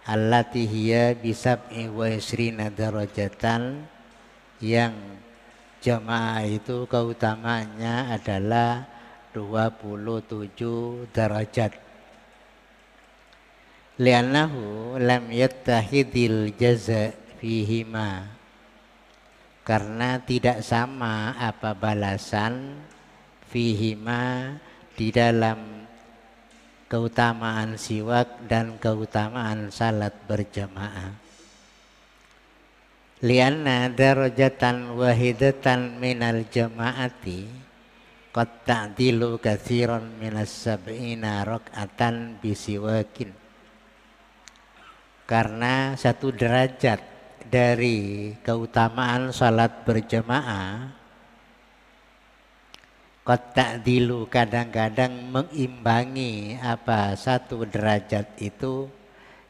allati hiya bisab'i wa isrina darajatan, yang jamaah itu keutamanya adalah 27 derajat. Li'annahu lam yattahidil jaza fihima, karena tidak sama apa balasan fihima di dalam keutamaan siwak dan keutamaan salat berjamaah. Lianna darajatan wahidatan minal jamaati qad ta'dilu katsiran minas sab'ina rak'atan bisiwakin. Karena satu derajat dari keutamaan salat berjamaah qad ta'dilu kadang-kadang mengimbangi apa satu derajat itu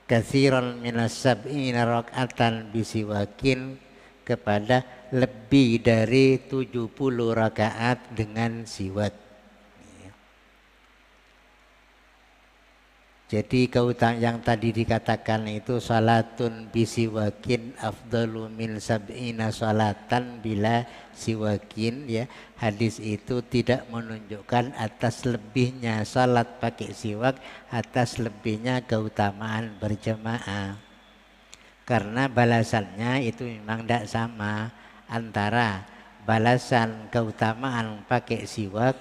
katsiran minas sab'ina rak'atan bisiwakin, kepada lebih dari 70 rakaat dengan siwak. Jadi keutamaan yang tadi dikatakan itu salatun bisiwakin afdalu min sab'ina salatan bila siwakin, ya. Hadis itu tidak menunjukkan atas lebihnya salat pakai siwak, atas lebihnya keutamaan berjamaah. Karena balasannya itu memang tidak sama antara balasan keutamaan pakai siwak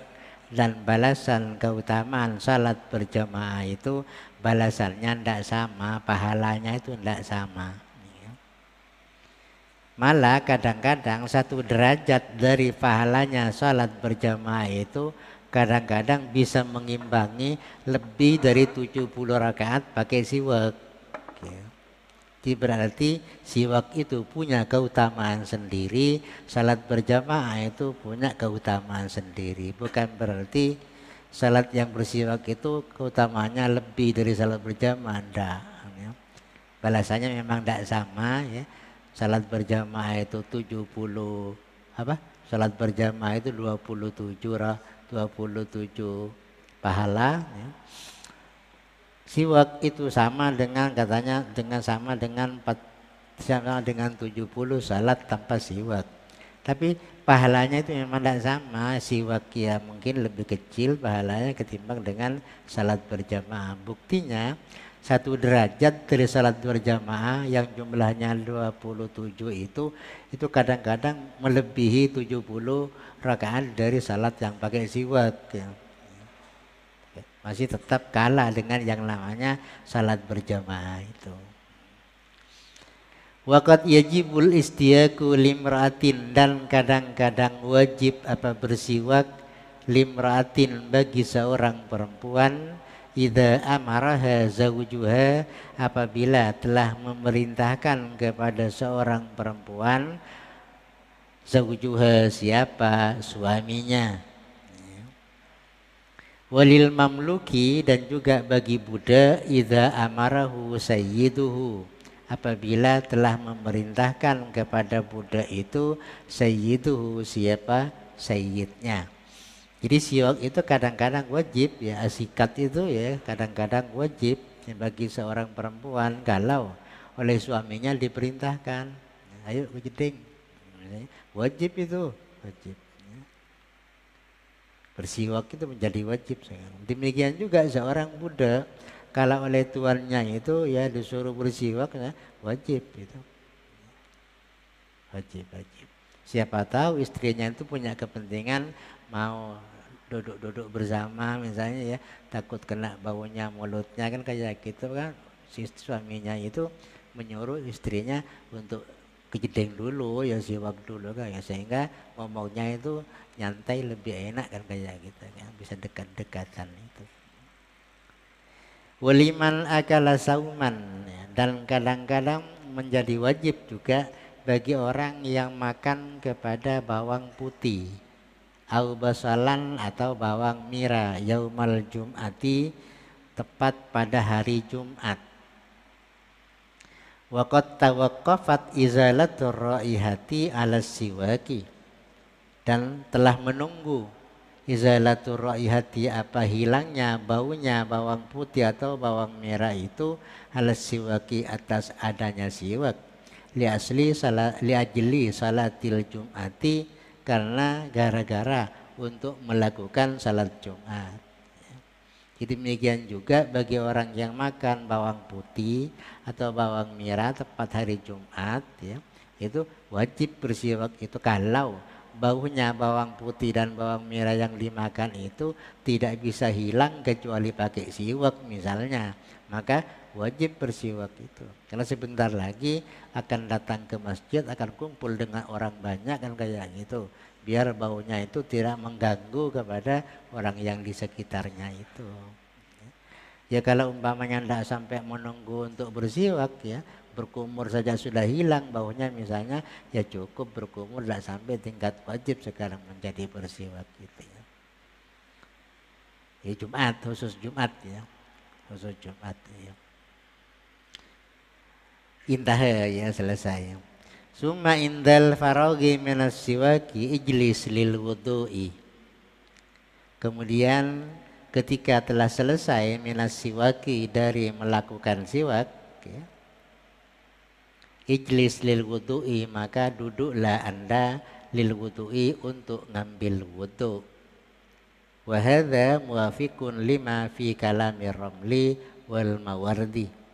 dan balasan keutamaan salat berjamaah. Itu balasannya tidak sama, pahalanya itu tidak sama. Malah kadang-kadang satu derajat dari pahalanya salat berjamaah itu kadang-kadang bisa mengimbangi lebih dari 70 rakaat pakai siwak. Jadi berarti siwak itu punya keutamaan sendiri, salat berjamaah itu punya keutamaan sendiri. Bukan berarti salat yang bersiwak itu keutamaannya lebih dari salat berjamaah, enggak. Balasannya memang tidak sama, ya. Salat berjamaah itu 70 apa? Salat berjamaah itu 27 pahala, ya. Siwak itu sama dengan katanya sama dengan 70 salat tanpa siwak. Tapi pahalanya itu memang tidak sama. Siwak ya mungkin lebih kecil pahalanya ketimbang dengan salat berjamaah. Buktinya satu derajat dari salat berjamaah yang jumlahnya 27 itu kadang-kadang melebihi 70 rakaat dari salat yang pakai siwak, ya. Masih tetap kalah dengan yang namanya salat berjamaah itu. Waqad yajibul istiyaku limra'atin, dan kadang-kadang wajib apa bersiwak limra'atin bagi seorang perempuan, idza amaraha zawjuha, apabila telah memerintahkan kepada seorang perempuan, zawjuha siapa? Suaminya. Walil mamluki, dan juga bagi budak, idza amarahu sayyiduhu, apabila telah memerintahkan kepada budak itu sayyiduhu siapa? Sayyidnya. Jadi siwak itu kadang-kadang wajib, ya. Sikat itu ya kadang-kadang wajib, ya, bagi seorang perempuan kalau oleh suaminya diperintahkan, ayo kejeding, wajib itu, wajib. Bersiwak itu menjadi wajib sekarang. Demikian juga seorang budak kalau oleh tuannya itu ya disuruh bersiwak, ya, wajib itu. Wajib. Siapa tahu istrinya itu punya kepentingan mau duduk-duduk bersama misalnya, ya, takut kena baunya mulutnya kan, kayak gitu kan. Si suaminya itu menyuruh istrinya untuk kejedeng dulu, ya siwak dulu kan, ya, sehingga ngomongnya itu nyantai lebih enak kan, kayak gitu kan, bisa dekat-dekatan itu. Waliman akala sauman, ya, dan kadang-kadang menjadi wajib juga bagi orang yang makan kepada bawang putih, au basalan atau bawang mira, yaumal jum'ati, tepat pada hari Jumat. Waqad tawaqqafat izalatur raihati ala siwaki, dan telah menunggu izalatur raihati apa hilangnya baunya bawang putih atau bawang merah itu alas siwaki atas adanya siwak li ajli salatil jum'ati karena gara-gara untuk melakukan salat Jumat. Jadi demikian juga bagi orang yang makan bawang putih atau bawang merah tepat hari Jumat ya, itu wajib bersiwak itu kalau baunya bawang putih dan bawang merah yang dimakan itu tidak bisa hilang kecuali pakai siwak misalnya, maka wajib bersiwak itu. Karena sebentar lagi akan datang ke masjid, akan kumpul dengan orang banyak kan kayak gitu. Biar baunya itu tidak mengganggu kepada orang yang di sekitarnya itu. Ya kalau umpamanya tidak sampai menunggu untuk bersiwak ya, berkumur saja sudah hilang baunya misalnya, ya cukup berkumur tidak sampai tingkat wajib sekarang menjadi bersiwak gitu ya. Ya Jumat, khusus Jumat ya, khusus Jumat ya. Intah ya selesai. Summa indal faraghi minas siwaki ijlis lil wudu'i. Kemudian ketika telah selesai minas siwaki dari melakukan siwak ya, ijlis lil wudu'i maka duduklah Anda lil wudu'i untuk ngambil wudu. Wa hadza muwafiqun lima fi kalamir Ramli wal Mawardi.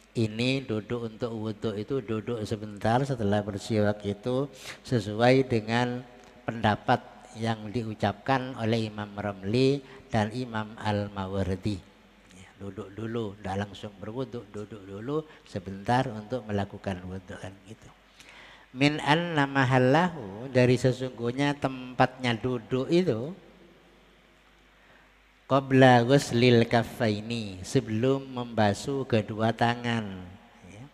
Ini duduk untuk wudu itu duduk sebentar setelah bersiwak itu sesuai dengan pendapat yang diucapkan oleh Imam Ramli dan Imam Al-Mawardi. Ya, duduk dulu, tidak langsung berwudu, duduk dulu sebentar untuk melakukan wudu kan gitu. Min anna mahallahu, dari sesungguhnya tempatnya duduk itu qabla ghuslil kaffaini, sebelum membasuh kedua tangan ya.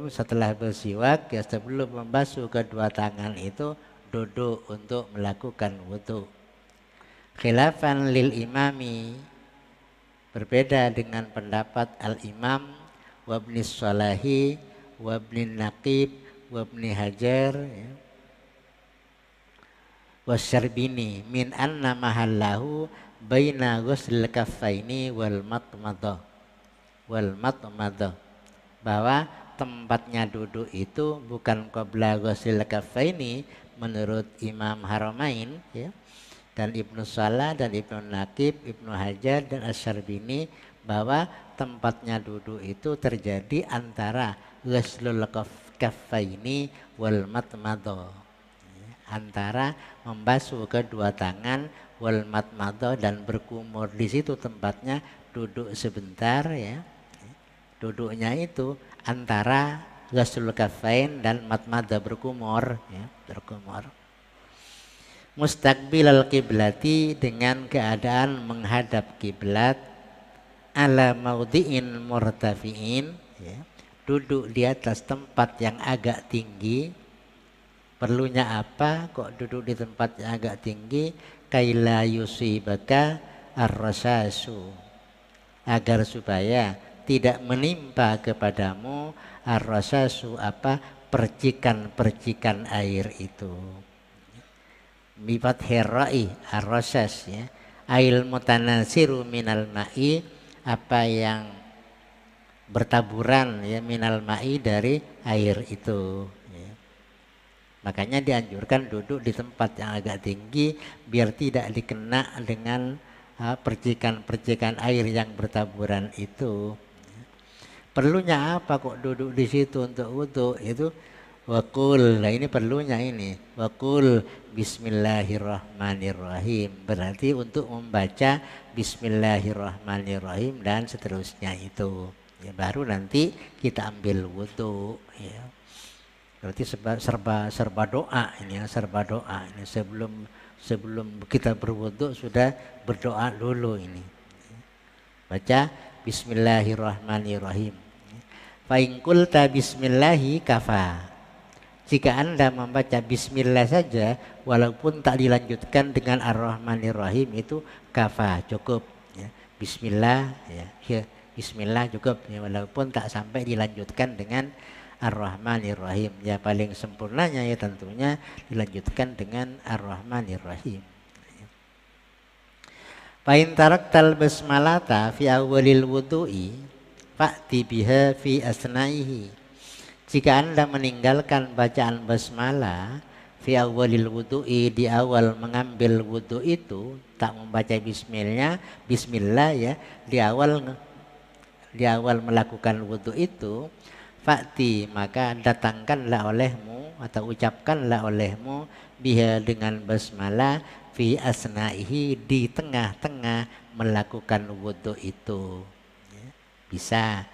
Setelah bersiwak ya, sebelum membasuh kedua tangan itu duduk untuk melakukan wudu. Khilafan lil imami, berbeda dengan pendapat al-imam wabni Salahi wabni Naqib wabni Hajar ya, wasyarbini min anna mahallahu baina ghusl kaffaini wal matmadah, bahwa tempatnya duduk itu bukan qabla ghusl kaffaini menurut Imam Haramain ya, dan Ibnu Salah dan Ibnu Naqib, Ibnu Hajar dan Asyarbini, bahwa tempatnya duduk itu terjadi antara ghuslul kaffaini wal matmadah, antara membasuh kedua tangan wal matmadah dan berkumur. Di situ tempatnya duduk sebentar ya. Duduknya itu antara ghuslul kaffain dan matmadah, berkumur ya, berkumur. Mustaqbilal kiblati, dengan keadaan menghadap kiblat, ala maudhi'in murtafi'in ya, duduk di atas tempat yang agak tinggi. Perlunya apa kok duduk di tempat yang agak tinggi? Kaila yusibaka ar-rasasu, agar supaya tidak menimpa kepadamu ar-rasasu apa, percikan-percikan air itu. Bifat herai ar-rasas ya, ail mutanasiru minal ma'i, apa yang bertaburan ya, minal ma'i dari air itu. Makanya dianjurkan duduk di tempat yang agak tinggi biar tidak dikena dengan percikan-percikan air yang bertaburan itu. Perlunya apa kok duduk di situ untuk wudu? Itu wakul. Nah ini perlunya ini. Wakul bismillahirrahmanirrahim. Berarti untuk membaca bismillahirrahmanirrahim dan seterusnya itu. Ya, baru nanti kita ambil wudu ya. Berarti serba doa ini ya, serba doa ini. Sebelum kita berwudu sudah berdoa dulu ini. Baca bismillahirrahmanirrahim. Fa in qulta bismillahi kafa. Jika Anda membaca bismillah saja walaupun tak dilanjutkan dengan ar-rahmanirrahim itu kafa, cukup ya. Bismillah ya, bismillah cukup ya, walaupun tak sampai dilanjutkan dengan Ar-Rahmanir-Rahim. Ya paling sempurnanya ya tentunya dilanjutkan dengan Ar-Rahmanir-Rahim. Fa in taraktal basmalata fi awalil wudu'i fa'ti biha fi asna'ihi. Jika Anda meninggalkan bacaan basmalah fi awalil wudu'i, di awal mengambil wudu itu tak membaca bismillah ya, di awal melakukan wudu itu, fa'ti maka datangkanlah olehmu atau ucapkanlah olehmu biha dengan basmalah fi asna'ihi, di tengah-tengah melakukan wudu itu. Ya, bisa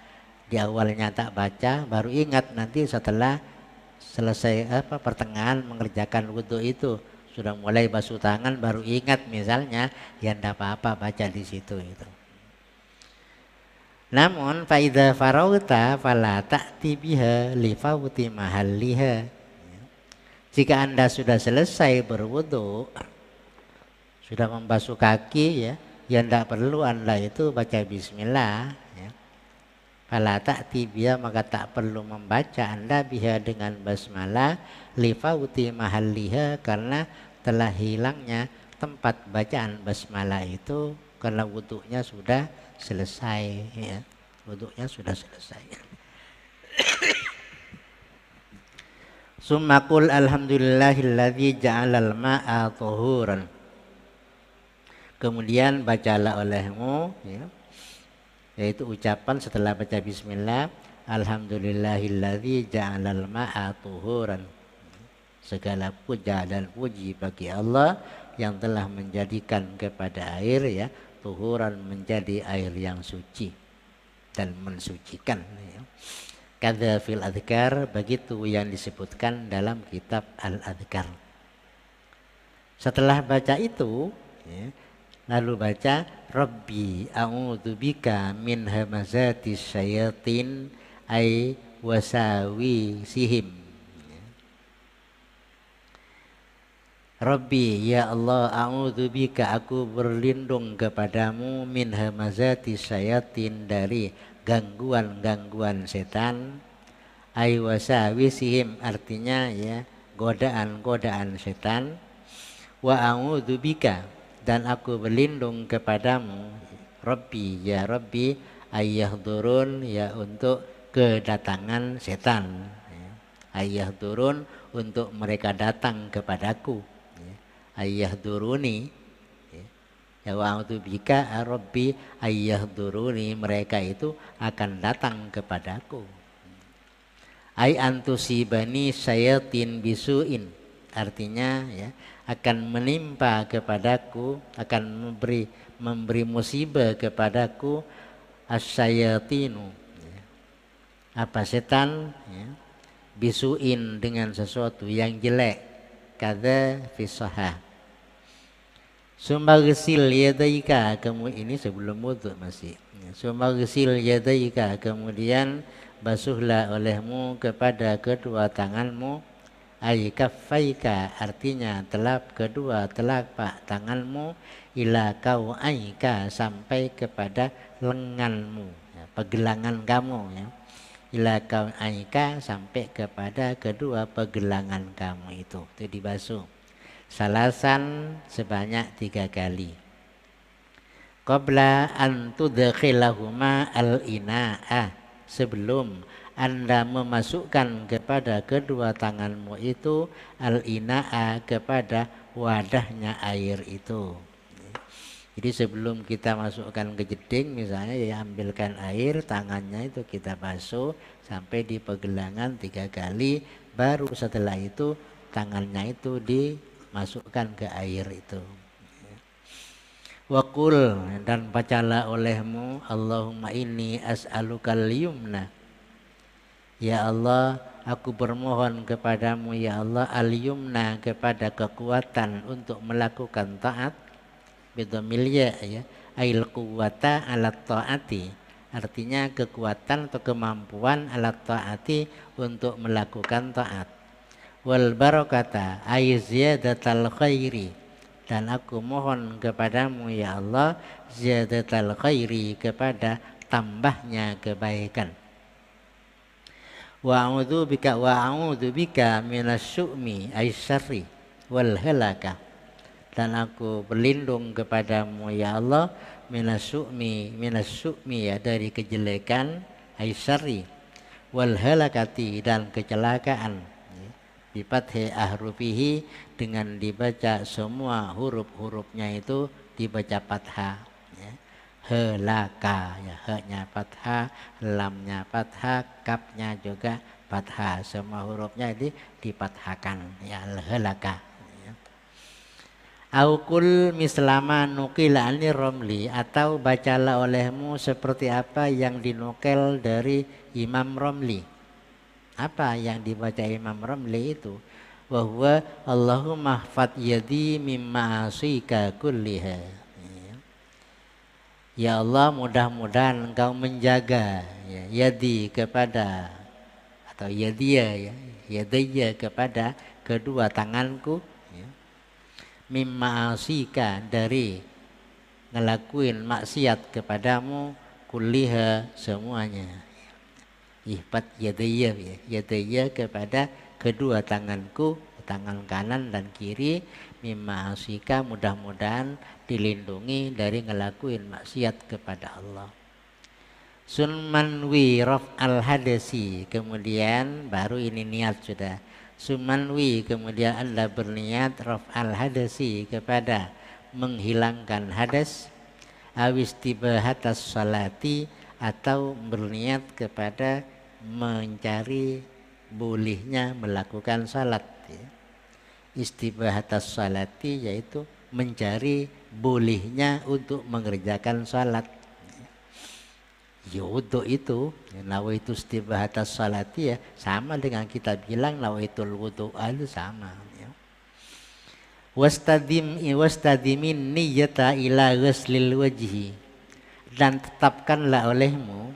di awalnya tak baca, baru ingat nanti setelah selesai pertengahan mengerjakan wudu itu, sudah mulai basuh tangan baru ingat misalnya, ya enggak apa-apa baca di situ itu. Namun faida farauta fala ta'ti biha li fauti mahalliha. Jika Anda sudah selesai berwudu, sudah membasuh kaki ya, ya tidak perlu Anda itu baca bismillah ya. Fala ta'ti biha, maka tak perlu membaca Anda biha dengan basmalah li fauti mahalliha, karena telah hilangnya tempat bacaan basmalah itu karena wudunya sudah selesai ya. Wudunya sudah selesai. Summa qul alhamdulillahilladzi ja'alal ma'a thuhuran. Kemudian bacalah olehmu ya, yaitu ucapan setelah baca bismillah, alhamdulillahilladzi ja'alal ma'a thuhuran. Segala puja dan puji bagi Allah yang telah menjadikan kepada air ya tuhuran, menjadi air yang suci dan mensucikan ya. Kadza fil adhkar, begitu yang disebutkan dalam kitab al-adhkar. Setelah baca itu ya, lalu baca Rabbi a'udzubika min hamazatis syayatin ay wasawi sihim. Rabbi, ya Allah, a'udzubika, aku berlindung kepadamu, min hamazati syayatin, dari gangguan-gangguan setan, ay wasawisihim, artinya ya godaan-godaan setan, wa a'udzubika, dan aku berlindung kepadamu, Rabbi, ya Rabbi, ayyahdurun, ya untuk kedatangan setan, ayyahdurun, untuk mereka datang kepadaku, ayyahduruni ya, wa a'udzubika rabbi ayyahduruni, mereka itu akan datang kepadaku. Ai antusibani syayatin bisuin, artinya ya akan menimpa kepadaku, akan memberi musibah kepadaku, asyayatinu ya, apa setan ya, bisuin dengan sesuatu yang jelek, kada fisahah. Sumagsil yadaika, ini sebelum wudu masih. Sumagsil yadaika, kemudian basuhlah olehmu kepada kedua tanganmu, ay kaffaika, artinya kedua telapak tanganmu, ila kau'aika, sampai kepada lenganmu ya, pegelangan kamu ya, ila kau'aika, sampai kepada kedua pegelangan kamu itu dibasuh. Salasan, sebanyak 3 kali. Qabla an tudkhilahuma al-ina'a, sebelum Anda memasukkan kepada kedua tanganmu itu al-ina'a, kepada wadahnya air itu. Jadi sebelum kita masukkan ke jeding misalnya, ya ambilkan air, tangannya itu kita basuh sampai di pegelangan 3 kali, baru setelah itu tangannya itu dimasukkan ke air itu. Waqul, dan bacalah olehmu, Allahumma inni as'alukal yumna, ya Allah, aku bermohon kepadamu ya Allah, al-yumna, kepada kekuatan untuk melakukan taat, bidhamil ya, ail quwwata alat taati, artinya kekuatan atau kemampuan alat taati, untuk melakukan taat. Wal barakata ay ziyadatal khairi, dan aku mohon kepadamu ya Allah, ziyadatal khairi, kepada tambahnya kebaikan. Wa a'udzubika minasyu'mi ay syarri wal halaka, dan aku berlindung kepadamu ya Allah minasyu'mi ya dari kejelekan aisyari wal halakati dan kecelakaan bi fathi ahrufihi dengan dibaca semua huruf-hurufnya itu dibaca fathah ya. Halaka ya, ha-nya fathah, lamnya fathah, kafnya juga fathah, semua hurufnya ini difathahkan ya, halaka ya. Aukul mislama nukila anir Romli, atau bacalah olehmu seperti apa yang dinukil dari Imam Romli. Apa yang dibaca Imam Romli itu? Bahwa Allahumma hfad yadi mimma asika kulliha. Ya Allah, mudah-mudahan engkau menjaga ya, yadi kepada atau yadiya ya, yadaya kepada kedua tanganku ya. Mimma asika dari ngelakuin maksiat kepadamu kulliha semuanya. Ihfad yadaya ya, yadaya kepada kedua tanganku, tangan kanan dan kiri, mimma asika mudah-mudahan dilindungi dari ngelakuin maksiat kepada Allah. Sunmanwi raf al hadasi, kemudian baru ini niat sudah. Sunmanwi kemudian Anda berniat raf al hadasi kepada menghilangkan hadas, awistibahatas salati atau berniat kepada mencari bolehnya melakukan salat ya. Istibahatas salati yaitu mencari bolehnya untuk mengerjakan salat ya. Untuk itu nawaitu istibahatas salati ya sama dengan kita bilang nawaitul wudu itu sama ya. Wastadimin niyyata ila ghuslil wajhi, dan tetapkanlah olehmu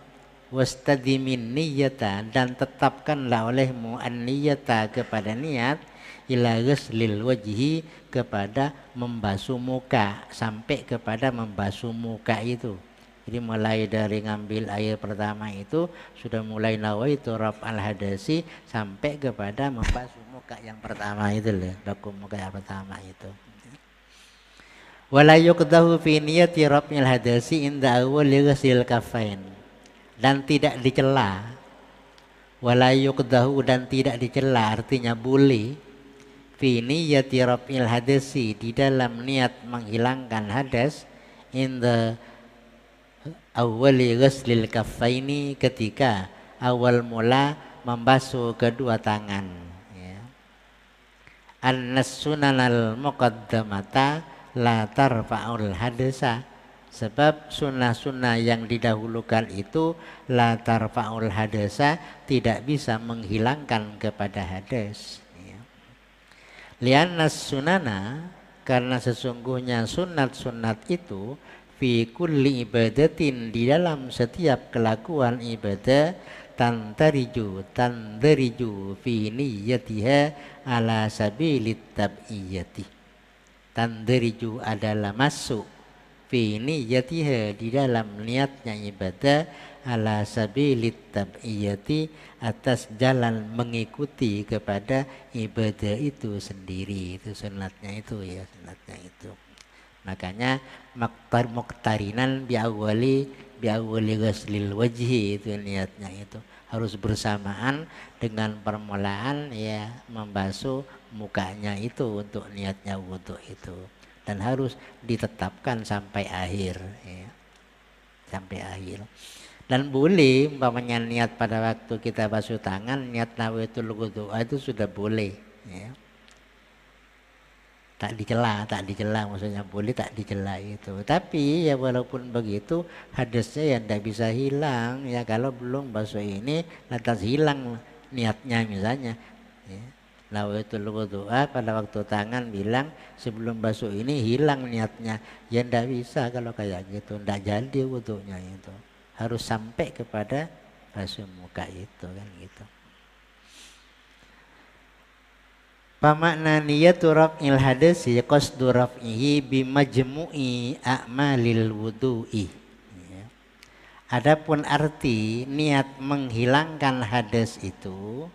wastadimin niyyata, dan tetapkanlah olehmu an-niyyata kepada niat ila ghuslil wajhi kepada membasuh muka, sampai kepada membasuh muka itu. Jadi mulai dari ngambil air pertama itu sudah mulai nawaitu raf'al hadasi sampai kepada membasuh muka yang pertama itu loh, baku muka yang pertama itu. Wala yuqdahu fi niyyati raf'il hadasi inda awwali ghusl kafain, dan tidak dicela. Wala yuqdahu, dan tidak dicela artinya boleh fi niyyati raf'il hadasi di dalam niat menghilangkan hadas inda awwali ghuslil kafaini ketika awal mula membasuh kedua tangan ya. Annas sunanal muqaddamata la tarfa'ul hadasa, sebab sunnah-sunnah yang didahulukan itu la tarfa'ul hadasa tidak bisa menghilangkan kepada hadas ya. Liannas sunana, karena sesungguhnya sunat-sunat itu fi kulli ibadatin di dalam setiap kelakuan ibadah tandariju fi niyyatiha ala sabilit tab'iyati. Tandariju adalah masuk fi niyyatiha di dalam niatnya ibadah ala sabilit tab'iyati atas jalan mengikuti kepada ibadah itu sendiri. Itu sunatnya itu ya, sunatnya itu. Makanya muqtarinan bi awwali ghuslil wajhi, itu niatnya itu harus bersamaan dengan permulaan ya membasuh mukanya itu untuk niatnya wudu itu, dan harus ditetapkan sampai akhir ya. Sampai akhir. Dan boleh umpamanya niat pada waktu kita basuh tangan niat nawaitul wudu itu sudah boleh ya. Tak dicela maksudnya boleh tak dicela itu. Tapi ya walaupun begitu hadasnya ya tidak bisa hilang ya, kalau belum basuh ini lantas hilang niatnya misalnya ya. Nawaitul wudu'a pada waktu tangan bilang sebelum basuh ini hilang niatnya ya, tidak bisa kalau kayak gitu, tidak jadi wudunya itu, harus sampai kepada basuh muka itu kan gitu. Pamakna niyatu raf'il hadasi qasdu raf'ihi bimajmu'i a'malil wudu'i ya. Adapun arti niat menghilangkan hadas itu,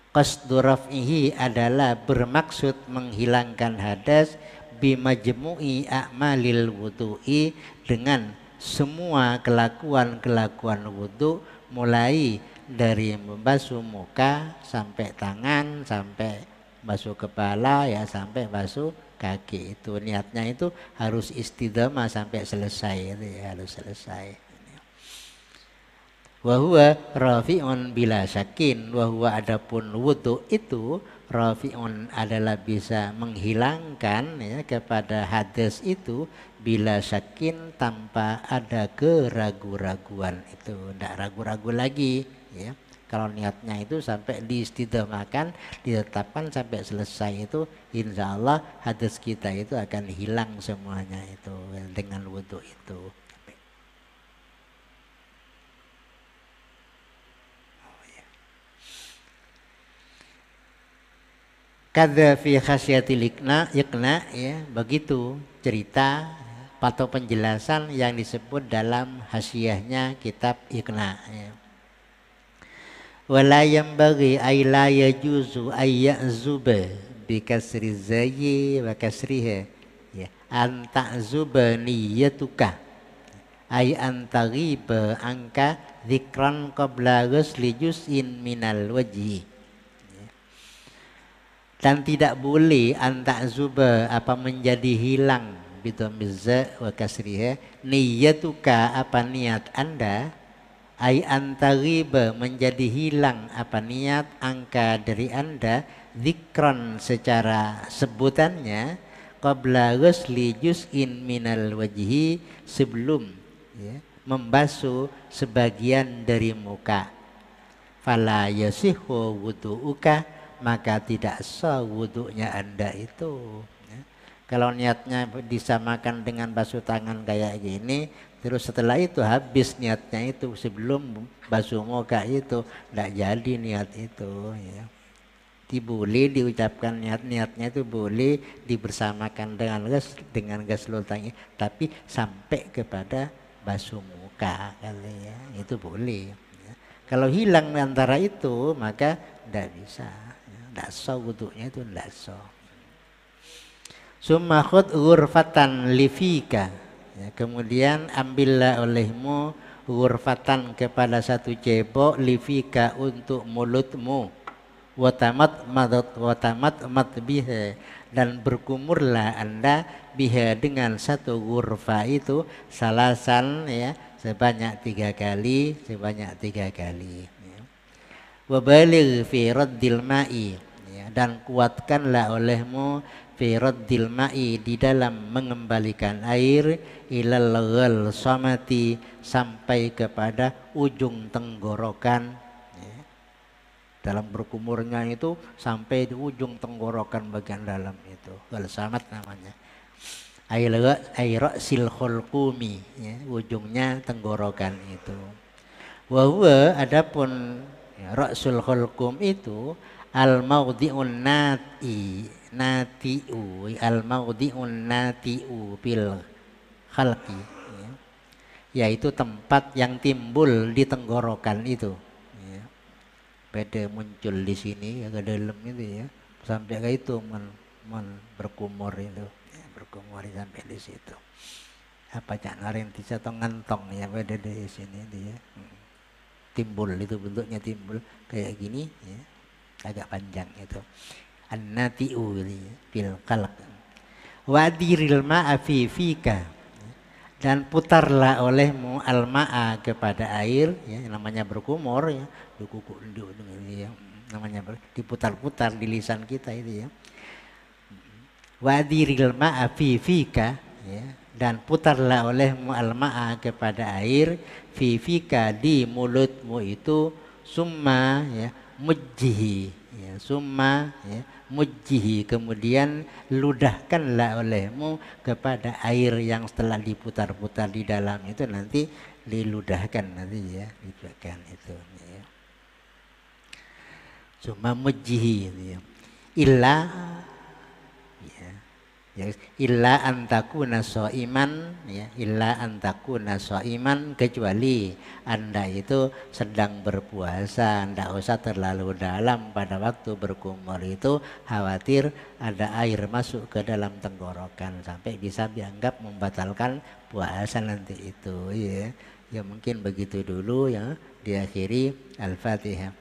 qasdu raf'ihi adalah bermaksud menghilangkan hadas bimajmu'i a'malil wudu'i, dengan semua kelakuan-kelakuan wudu, mulai dari membasuh muka sampai tangan, sampai basuh kepala ya, sampai basuh kaki. Itu niatnya itu harus istidamah sampai selesai, itu ya, harus selesai. Wa huwa rafi'un bila syakin, wa huwa adapun wudu itu rafi'un adalah bisa menghilangkan ya kepada hadas itu bila syakin, tanpa ada keragu-raguan. Itu tidak ragu-ragu lagi ya. Kalau niatnya itu sampai diistidamahkan, ditetapkan sampai selesai, itu insya Allah hadas kita itu akan hilang semuanya itu dengan wudu itu. Kadza fi khasyatil iqna ya, begitu cerita atau penjelasan yang disebut dalam hasyiahnya kitab Iqna ya. Wala yanbaghi ay la yajuzu ay ya'zuba bi kasri zayyi wa kasriha ya, an ta'zuba niyyatuka ay an taghiba anka dzikran qabla ghusli juz'in minal wajhi. Dan tidak boleh anta'zuba apa menjadi hilang bidhamizza wa kasriha niyyatuka apa niat Anda, ay antaghiba menjadi hilang apa niat angka dari Anda, dzikran secara sebutannya, qabla ghusli juz'in minal wajhi sebelum ya, membasuh sebagian dari muka. Fala yasihhu wudu'uka, maka tidak sah wudunya Anda itu ya. Kalau niatnya disamakan dengan basuh tangan kayak gini, terus setelah itu habis niatnya itu sebelum basuh muka, itu tidak jadi niat itu ya. Boleh diucapkan niatnya itu boleh dibersamakan dengan ghuslul tangi, tapi sampai kepada basuh muka kali ya, itu boleh ya. Kalau hilang antara itu maka tidak bisa. Tidak sah wudunya itu, tidak sah. Summa khud ghurfatan lifika ya, kemudian ambillah olehmu ghurfatan kepada satu cebok, lifika untuk mulutmu, watamat mat biha, dan berkumurlah Anda biha dengan satu ghurfa itu, salasan ya, sebanyak 3 kali, sebanyak 3 kali. Wabaligh fi raddil ma'i ya, dan kuatkanlah olehmu fi raddil ma'i, di dalam mengembalikan air, ilal ghalsamati, sampai kepada ujung tenggorokan ya. Dalam berkumurnya itu sampai di ujung tenggorokan bagian dalam itu, ghalsamat namanya. Air khulqumi ya, ujungnya tenggorokan itu. Wa huwa adapun ya, ra'sul khulqum itu al maudhi'un natiu al maudhi'un natiu bil khalqi ya, yaitu tempat yang timbul di tenggorokan itu ya. Pada muncul di sini ya, ke dalam itu ya, sampai ke itu berkumur itu ya, berkumur sampai di situ. Apa cak narinti atau ngantong ya, pada di sini dia timbul itu, bentuknya timbul kayak gini ya, agak panjang itu, an-natiu bil qalq. Wadiril ma'a fi fika, dan putarlah olehmu al-ma'a kepada air ya, namanya berkumur ya, ya, namanya diputar-putar di lisan kita itu ya. Wadiril ma'a fi fika ya, dan putarlah olehmu al-ma'a kepada air, fi fika di mulutmu itu, summa ya mujjihi ya, summa ya mujjihi, kemudian ludahkanlah olehmu kepada air yang setelah diputar-putar di dalam itu, nanti diludahkan nanti ya, dibuatkan itu ya. Summa mujjihi ya. Illa ya, Ya, illa antakuna iman, ya, illa antakuna iman, kecuali Anda itu sedang berpuasa, ndak usah terlalu dalam pada waktu berkumur itu, khawatir ada air masuk ke dalam tenggorokan sampai bisa dianggap membatalkan puasa nanti itu, ya. Ya mungkin begitu dulu ya, diakhiri Al-Fatihah.